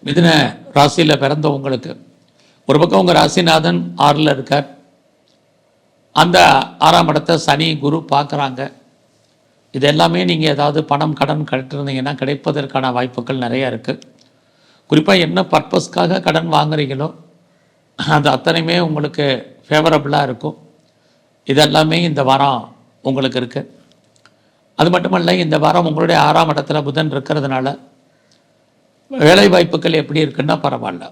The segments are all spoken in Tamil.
மிதுன ராசியில் பிறந்தவங்களுக்கு ஒரு பக்கம் உங்கள் ராசிநாதன் 6ல் இருக்கார். அந்த 6ஆம் இடத்தை சனி குரு பார்க்குறாங்க. இது எல்லாமே நீங்கள் ஏதாவது பணம் கடன் கட்டிருந்தீங்கன்னா கிடைப்பதற்கான வாய்ப்புகள் நிறையா இருக்குது. குறிப்பாக என்ன பர்பஸ்க்காக கடன் வாங்குறீங்களோ அது அத்தனையுமே உங்களுக்கு ஃபேவரபுளாக இருக்கும். இதெல்லாமே இந்த வாரம் உங்களுக்கு இருக்குது. அது மட்டுமல்ல, இந்த வாரம் உங்களுடைய 6ஆம் இடத்துல புதன் இருக்கிறதுனால வேலை வாய்ப்புகள் எப்படி இருக்குன்னா பரவாயில்ல.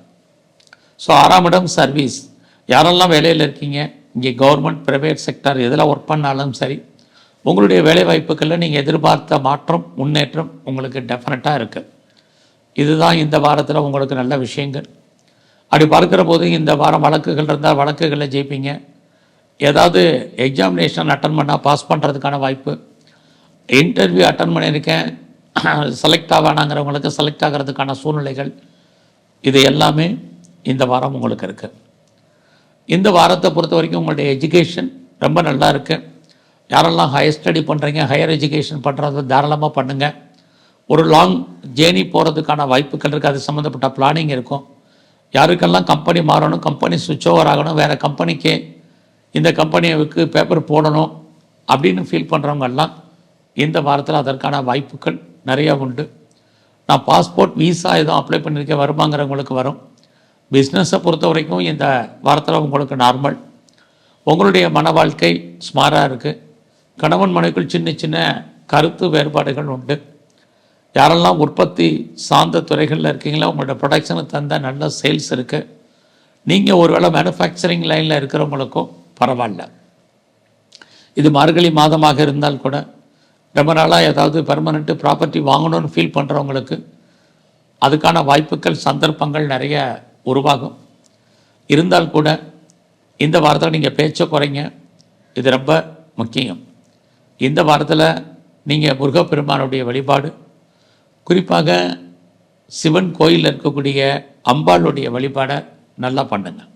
ஸோ 6ஆம் இடம் சர்வீஸ். யாரெல்லாம் வேலையில் இருக்கீங்க, இங்கே கவர்மெண்ட் ப்ரைவேட் செக்டர் எதில் ஒர்க் பண்ணாலும் சரி, உங்களுடைய வேலை வாய்ப்புகளில் நீங்கள் எதிர்பார்த்த மாற்றம் முன்னேற்றம் உங்களுக்கு டெஃபினட்டாக இருக்குது. இதுதான் இந்த வாரத்தில் உங்களுக்கு நல்ல விஷயங்கள். அப்படி பார்க்குற போது இந்த வாரம் வழக்குகள் இருந்தால் வழக்குகளில் ஜெயிப்பீங்க. ஏதாவது எக்ஸாமினேஷன் அட்டன் பண்ணால் பாஸ் பண்ணுறதுக்கான வாய்ப்பு. இன்டர்வியூ அட்டன் பண்ணியிருக்கேன், செலக்ட் ஆகானாங்கிறவங்களுக்கு செலக்ட் ஆகிறதுக்கான சூழ்நிலைகள், இது எல்லாமே இந்த வாரம் உங்களுக்கு இருக்குது. இந்த வாரத்தை பொறுத்த வரைக்கும் உங்களுடைய எஜுகேஷன் ரொம்ப நல்லா இருக்குது. யாரெல்லாம் ஹையர் ஸ்டடி பண்ணுறீங்க, ஹையர் எஜுகேஷன் பண்ணுறது தாராளமாக பண்ணுங்கள். ஒரு லாங் ஜேர்னி போகிறதுக்கான வாய்ப்புகள் இருக்குது. அது சம்மந்தப்பட்ட பிளானிங் இருக்கும். யாருக்கெல்லாம் கம்பெனி மாறணும், கம்பெனி சுவிட்ச் ஓவர் ஆகணும், வேறு கம்பெனிக்கே இந்த கம்பெனிக்கு பேப்பர் போடணும் அப்படின்னு ஃபீல் பண்ணுறவங்கெல்லாம் இந்த வாரத்தில் அதற்கான வாய்ப்புகள் நிறையா உண்டு. நான் பாஸ்போர்ட் விசா எதுவும் அப்ளை பண்ணியிருக்கேன், வருமாங்கிறவங்களுக்கு வரும். பிஸ்னஸை பொறுத்த வரைக்கும் இந்த வாரத்தில் உங்களுக்கு நார்மல். உங்களுடைய மன வாழ்க்கை ஸ்மாராக இருக்குது. கணவன் மனைவிக்குள் சின்ன சின்ன கருத்து வேறுபாடுகள் உண்டு. யாரெல்லாம் உற்பத்தி சார்ந்த துறைகளில் இருக்கீங்களோ உங்களோட ப்ரொடக்ஷனுக்கு தந்த நல்ல சேல்ஸ் இருக்குது. நீங்கள் ஒருவேளை மேனுஃபேக்சரிங் லைனில் இருக்கிறவங்களுக்கும் பரவாயில்ல. இது மார்கழி மாதமாக இருந்தால் கூட ரொம்ப நாளாக ஏதாவது பெர்மனெண்ட்டு ப்ராப்பர்ட்டி வாங்கணும்னு ஃபீல் பண்ணுறவங்களுக்கு அதுக்கான வாய்ப்புகள் சந்தர்ப்பங்கள் நிறைய உருவாகும். இருந்தால் கூட இந்த வாரத்தில் நீங்கள் பேச்சை குறைங்க, இது ரொம்ப முக்கியம். இந்த வாரத்தில் நீங்கள் முருகப்பெருமானுடைய வழிபாடு, குறிப்பாக சிவன் கோயிலில் இருக்கக்கூடிய அம்பாளுடைய வழிபாடை நல்லா பண்ணுங்கள்.